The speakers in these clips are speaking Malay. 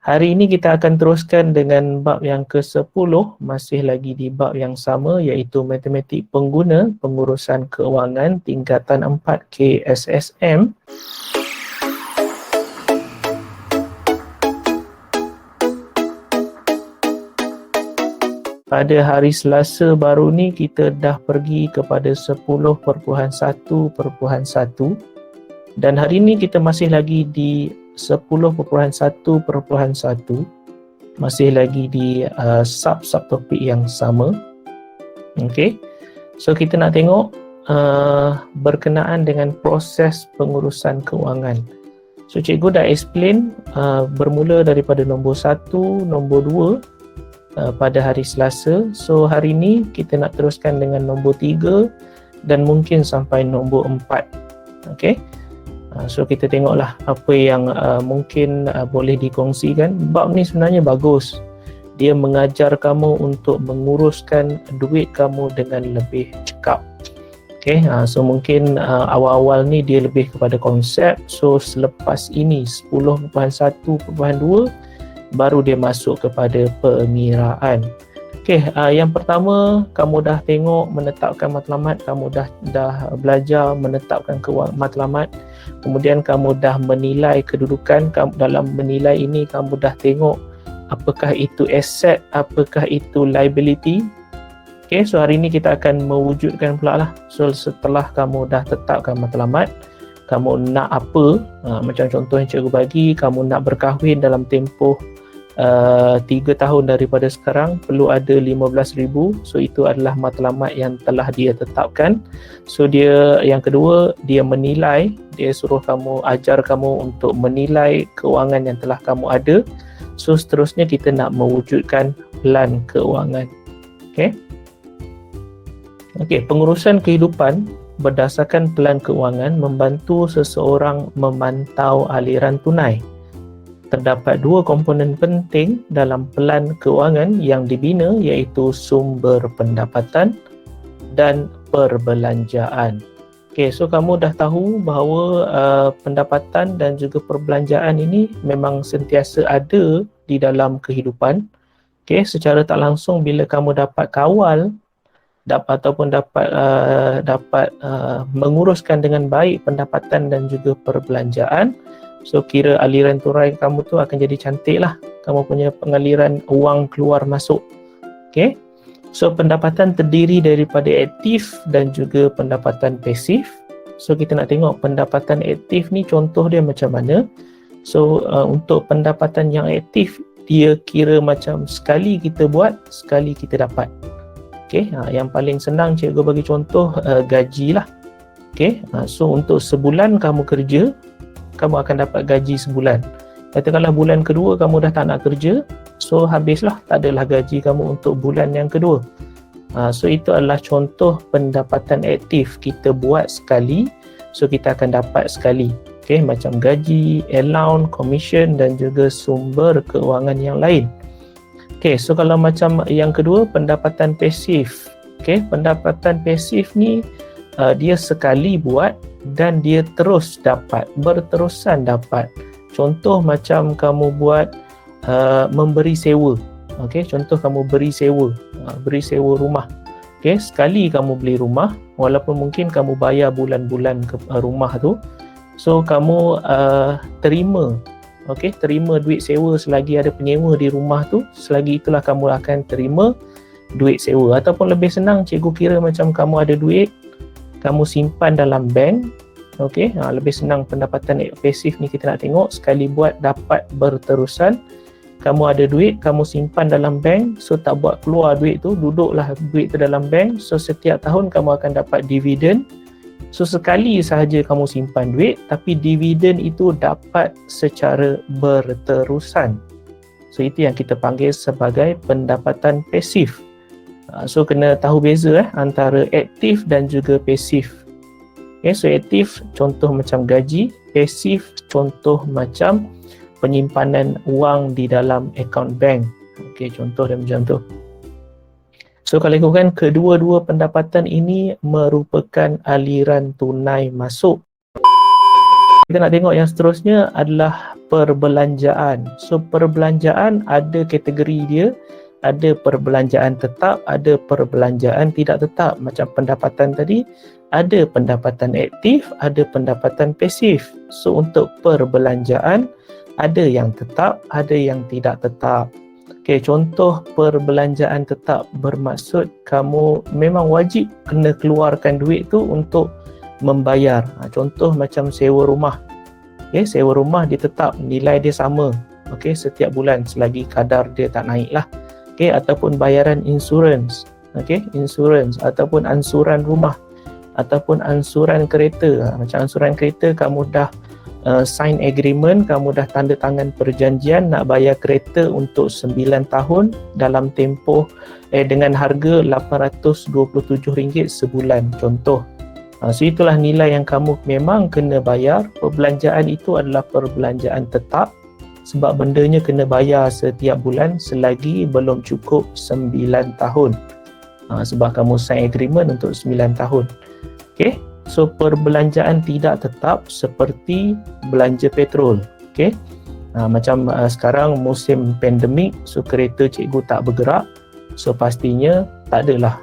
Hari ini kita akan teruskan dengan bab yang ke-10, masih lagi di bab yang sama, iaitu Matematik Pengguna Pengurusan Keuangan tingkatan 4 KSSM. Pada hari Selasa baru ni kita dah pergi kepada 10.1.1 dan hari ni kita masih lagi di 10.1.1, masih lagi di subtopik yang sama. Okey. So kita nak tengok berkenaan dengan proses pengurusan keuangan. So cikgu dah explain bermula daripada nombor 1, nombor 2 pada hari Selasa. So hari ni kita nak teruskan dengan nombor 3 dan mungkin sampai nombor 4. Okey. So kita tengoklah apa yang mungkin boleh dikongsikan. Bab ni sebenarnya bagus. Dia mengajar kamu untuk menguruskan duit kamu dengan lebih cekap. Okey, so mungkin awal-awal ni dia lebih kepada konsep. So selepas ini 10.1.2 baru dia masuk kepada pengiraan. Okey, yang pertama kamu dah tengok menetapkan matlamat, kamu dah belajar menetapkan matlamat. Kemudian kamu dah menilai kedudukan. Dalam menilai ini kamu dah tengok apakah itu aset, apakah itu liability. Okey, so hari ini kita akan mewujudkan pula lah. So setelah kamu dah tetapkan matlamat, kamu nak apa, macam contoh yang cikgu bagi, kamu nak berkahwin dalam tempoh 3 tahun daripada sekarang, perlu ada 15,000. So itu adalah matlamat yang telah dia tetapkan. So dia yang kedua, dia menilai, dia suruh kamu, ajar kamu untuk menilai keuangan yang telah kamu ada. So seterusnya kita nak mewujudkan plan keuangan. Okey. Okey, pengurusan kehidupan berdasarkan plan keuangan membantu seseorang memantau aliran tunai. Terdapat 2 komponen penting dalam pelan keuangan yang dibina, iaitu sumber pendapatan dan perbelanjaan. Okey, so kamu dah tahu bahawa pendapatan dan juga perbelanjaan ini memang sentiasa ada di dalam kehidupan. Okey, secara tak langsung bila kamu dapat kawal ataupun dapat menguruskan dengan baik pendapatan dan juga perbelanjaan, so kira aliran tunai kamu tu akan jadi cantik lah. Kamu punya pengaliran wang keluar masuk. Okay. So pendapatan terdiri daripada aktif dan juga pendapatan pasif. So kita nak tengok pendapatan aktif ni contoh dia macam mana. So untuk pendapatan yang aktif, dia kira macam sekali kita buat, sekali kita dapat. Okay. Yang paling senang cikgu bagi contoh gaji lah. Okay. So untuk sebulan kamu kerja, kamu akan dapat gaji sebulan. Katakanlah bulan kedua kamu dah tak nak kerja, so habislah, tak adalah gaji kamu untuk bulan yang kedua. So itu adalah contoh pendapatan aktif. Kita buat sekali, so kita akan dapat sekali. Okay, macam gaji, allowance, commission dan juga sumber keuangan yang lain. Okay, so kalau macam yang kedua, pendapatan pasif. Okay, pendapatan pasif ni dia sekali buat dan dia terus dapat, berterusan dapat. Contoh macam kamu buat memberi sewa. Okey, contoh kamu beri sewa rumah. Okey, sekali kamu beli rumah, walaupun mungkin kamu bayar bulan-bulan ke rumah tu, so kamu terima duit sewa selagi ada penyewa di rumah tu, selagi itulah kamu akan terima duit sewa. Ataupun lebih senang cikgu kira macam kamu ada duit, kamu simpan dalam bank. Okey, lebih senang pendapatan pasif ni kita nak tengok, sekali buat dapat berterusan. Kamu ada duit, kamu simpan dalam bank, so tak buat keluar duit tu, duduklah duit tu dalam bank. So setiap tahun kamu akan dapat dividen. So sekali sahaja kamu simpan duit, tapi dividen itu dapat secara berterusan. So itu yang kita panggil sebagai pendapatan pasif. So kena tahu beza antara aktif dan juga pasif. Okay, so aktif contoh macam gaji, pasif contoh macam penyimpanan wang di dalam akaun bank. Okay, contoh dia macam tu. So kalau ikutkan, kedua-dua pendapatan ini merupakan aliran tunai masuk Kita nak tengok yang seterusnya adalah perbelanjaan. So perbelanjaan ada kategori dia, ada perbelanjaan tetap, ada perbelanjaan tidak tetap. Macam pendapatan tadi, ada pendapatan aktif, ada pendapatan pasif. So untuk perbelanjaan, ada yang tetap, ada yang tidak tetap. Okay, contoh perbelanjaan tetap bermaksud kamu memang wajib kena keluarkan duit tu untuk membayar. Contoh macam sewa rumah. Okay, sewa rumah dia tetap, nilai dia sama. Okay, setiap bulan selagi kadar dia tak naik lah. Okay, ataupun bayaran insurans. Okay, insurans ataupun ansuran rumah ataupun ansuran kereta. Macam ansuran kereta, kamu dah sign agreement, kamu dah tanda tangan perjanjian nak bayar kereta untuk 9 tahun dalam tempoh dengan harga RM827 sebulan, contoh. So itulah nilai yang kamu memang kena bayar. Perbelanjaan itu adalah perbelanjaan tetap sebab bendanya kena bayar setiap bulan selagi belum cukup 9 tahun. Sebab kamu sign agreement untuk 9 tahun. Okay, so perbelanjaan tidak tetap seperti belanja petrol. Okay, macam sekarang musim pandemik, so kereta cikgu tak bergerak, so pastinya tak adalah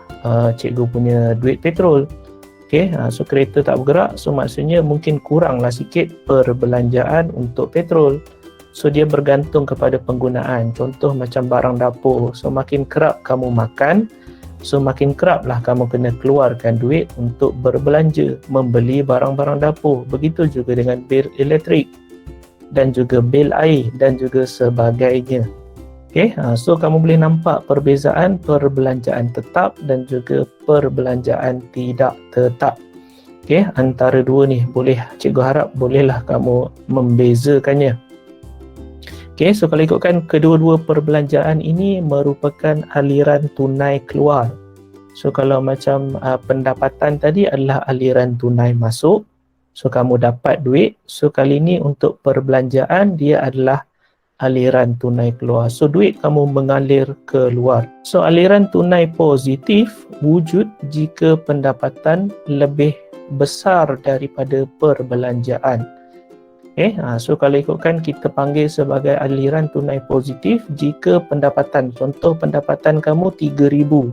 cikgu punya duit petrol. Okay, so kereta tak bergerak, so maksudnya mungkin kuranglah sikit perbelanjaan untuk petrol. So dia bergantung kepada penggunaan. Contoh macam barang dapur, so makin kerap kamu makan, so makin kerap lah kamu kena keluarkan duit untuk berbelanja, membeli barang-barang dapur. Begitu juga dengan bil elektrik dan juga bil air dan juga sebagainya. Okay, so kamu boleh nampak perbezaan perbelanjaan tetap dan juga perbelanjaan tidak tetap. Okay, antara dua ni boleh, cikgu harap bolehlah kamu membezakannya. Okay, so kalau ikutkan kedua-dua perbelanjaan ini merupakan aliran tunai keluar. So kalau macam pendapatan tadi adalah aliran tunai masuk, so kamu dapat duit. So kali ini untuk perbelanjaan dia adalah aliran tunai keluar. So duit kamu mengalir keluar. So aliran tunai positif wujud jika pendapatan lebih besar daripada perbelanjaan. Okay, so kalau ikutkan kita panggil sebagai aliran tunai positif jika pendapatan, contoh pendapatan kamu 3,000.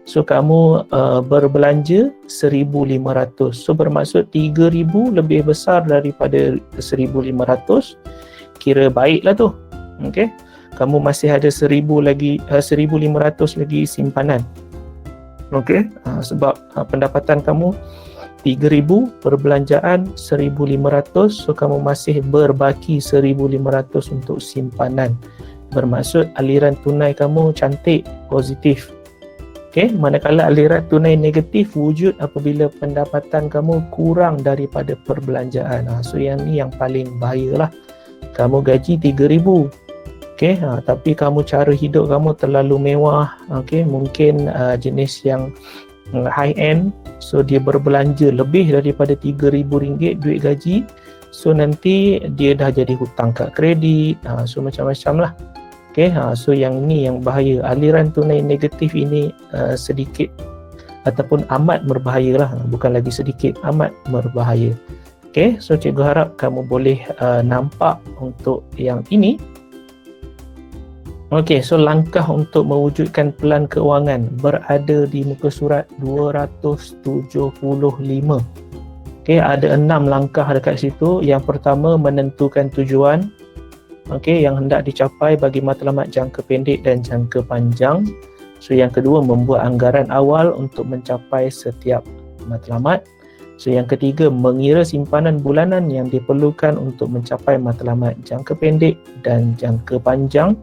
So kamu berbelanja 1,500. So bermaksud 3,000 lebih besar daripada 1,500. Kira baiklah tu. Okey. Kamu masih ada 1,500 lagi simpanan. Okey. Sebab pendapatan kamu 3,000, perbelanjaan 1,500, so kamu masih berbaki 1,500 untuk simpanan. Bermaksud aliran tunai kamu cantik, positif. Okey, manakala aliran tunai negatif wujud apabila pendapatan kamu kurang daripada perbelanjaan. So yang ni yang paling bahayalah. Kamu gaji 3,000. Okey, tapi kamu cara hidup kamu terlalu mewah. Okey, mungkin jenis yang high end. So dia berbelanja lebih daripada RM3,000 duit gaji. So nanti dia dah jadi hutang kad kredit. So macam-macam lah. Okey, so yang ni yang bahaya. Aliran tunai negatif ini sedikit ataupun amat berbahaya lah. Bukan lagi sedikit, amat berbahaya. Okey, so cikgu harap kamu boleh nampak untuk yang ini. Okey, so langkah untuk mewujudkan pelan keuangan berada di muka surat 275. Okey, ada 6 langkah dekat situ. Yang pertama, menentukan tujuan. Okey, yang hendak dicapai bagi matlamat jangka pendek dan jangka panjang. So yang kedua, membuat anggaran awal untuk mencapai setiap matlamat. So yang ketiga, mengira simpanan bulanan yang diperlukan untuk mencapai matlamat jangka pendek dan jangka panjang.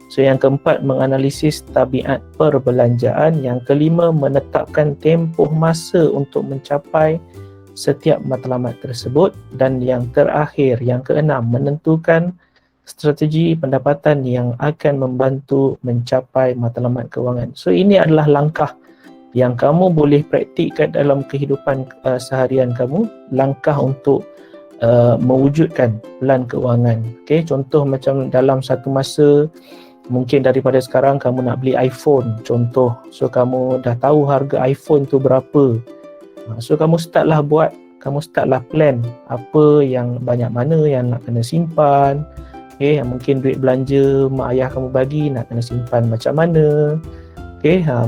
So yang keempat, menganalisis tabiat perbelanjaan. Yang kelima, menetapkan tempoh masa untuk mencapai setiap matlamat tersebut. Dan yang terakhir, yang keenam, menentukan strategi pendapatan yang akan membantu mencapai matlamat kewangan. So ini adalah langkah yang kamu boleh praktikkan dalam kehidupan seharian kamu, langkah untuk mewujudkan pelan keuangan. Okay, contoh macam dalam satu masa, mungkin daripada sekarang kamu nak beli iPhone, contoh. So kamu dah tahu harga iPhone tu berapa. So kamu startlah buat kamu startlah plan apa yang banyak mana yang nak kena simpan. Mungkin duit belanja mak ayah kamu bagi nak kena simpan macam mana.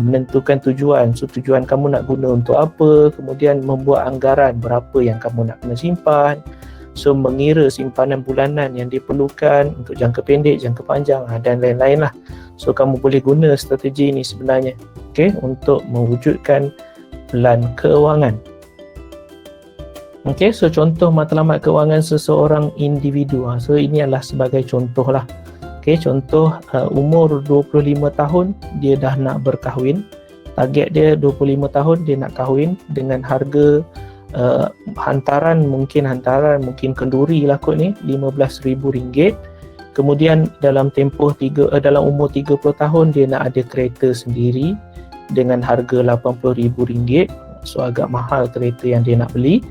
Menentukan tujuan. So tujuan kamu nak guna untuk apa, kemudian membuat anggaran berapa yang kamu nak kena simpan. So mengira simpanan bulanan yang diperlukan untuk jangka pendek, jangka panjang dan lain-lain lah. So kamu boleh guna strategi ni sebenarnya untuk mewujudkan plan keuangan. So contoh matlamat keuangan seseorang individu. So ini adalah sebagai contoh lah. Contoh umur 25 tahun dia dah nak berkahwin. Target dia 25 tahun dia nak kahwin dengan harga hantaran mungkin kenduri lah kot ni RM15,000. Kemudian dalam umur 30 tahun dia nak ada kereta sendiri dengan harga RM80,000. So agak mahal kereta yang dia nak beli.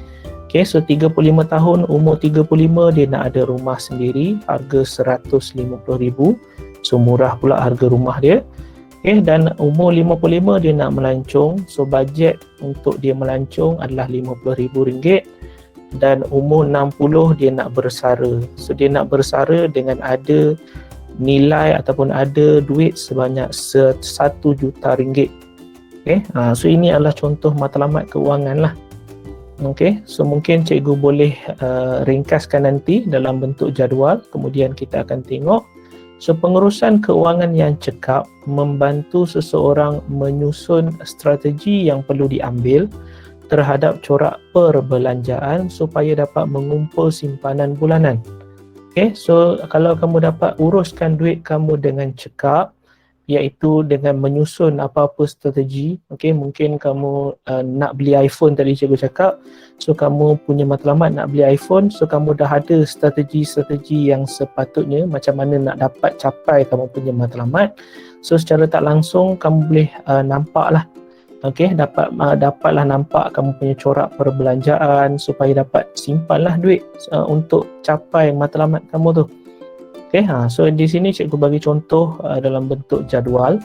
So 35 tahun, umur 35 dia nak ada rumah sendiri, harga RM150,000. So murah pula harga rumah dia. Dan umur 55 dia nak melancong. So bajet untuk dia melancong adalah RM50,000. Dan umur 60 dia nak bersara. So dia nak bersara dengan ada nilai ataupun ada duit sebanyak RM1 juta. So ini adalah contoh matlamat keuangan lah. So mungkin cikgu boleh ringkaskan nanti dalam bentuk jadual, kemudian kita akan tengok. So pengurusan keuangan yang cekap membantu seseorang menyusun strategi yang perlu diambil terhadap corak perbelanjaan supaya dapat mengumpul simpanan bulanan. So kalau kamu dapat uruskan duit kamu dengan cekap, iaitu dengan menyusun apa-apa strategi. Mungkin kamu nak beli iPhone tadi cikgu cakap. So kamu punya matlamat nak beli iPhone. So kamu dah ada strategi-strategi yang sepatutnya macam mana nak dapat capai kamu punya matlamat. So secara tak langsung kamu boleh nampak lah. Dapatlah nampak kamu punya corak perbelanjaan supaya dapat simpanlah duit untuk capai matlamat kamu tu. So di sini cikgu bagi contoh dalam bentuk jadual.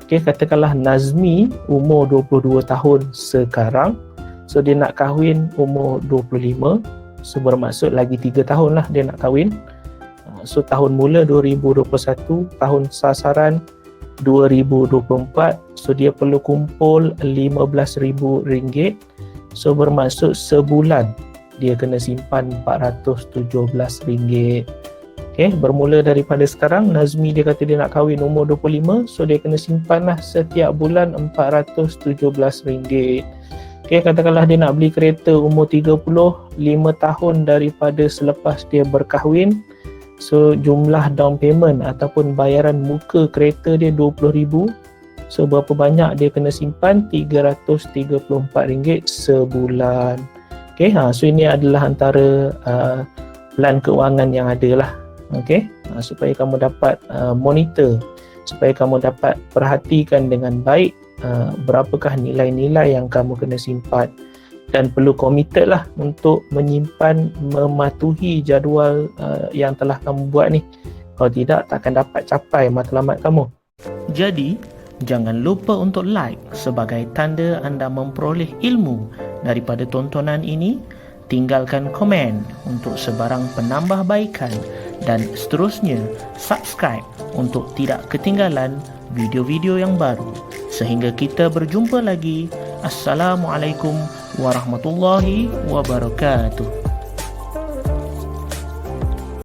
Katakanlah Nazmi umur 22 tahun sekarang. So dia nak kahwin umur 25. So bermaksud lagi 3 tahun lah dia nak kahwin. So tahun mula 2021, tahun sasaran 2024. So dia perlu kumpul RM15,000. So bermaksud sebulan dia kena simpan RM417. Bermula daripada sekarang, Nazmi dia kata dia nak kahwin umur 25. So dia kena simpanlah setiap bulan RM417. Katakanlah dia nak beli kereta umur 30, 5 tahun daripada selepas dia berkahwin. So jumlah down payment ataupun bayaran muka kereta dia RM20,000. So berapa banyak dia kena simpan? RM334 sebulan. So ini adalah antara plan keuangan yang ada lah. Supaya kamu dapat monitor, supaya kamu dapat perhatikan dengan baik berapakah nilai-nilai yang kamu kena simpan, dan perlu committed lah untuk menyimpan, mematuhi jadual yang telah kamu buat ni. Kalau tidak, takkan dapat capai matlamat kamu. Jadi jangan lupa untuk like sebagai tanda anda memperoleh ilmu daripada tontonan ini. Tinggalkan komen untuk sebarang penambahbaikan dan seterusnya subscribe untuk tidak ketinggalan video-video yang baru. Sehingga kita berjumpa lagi. Assalamualaikum warahmatullahi wabarakatuh.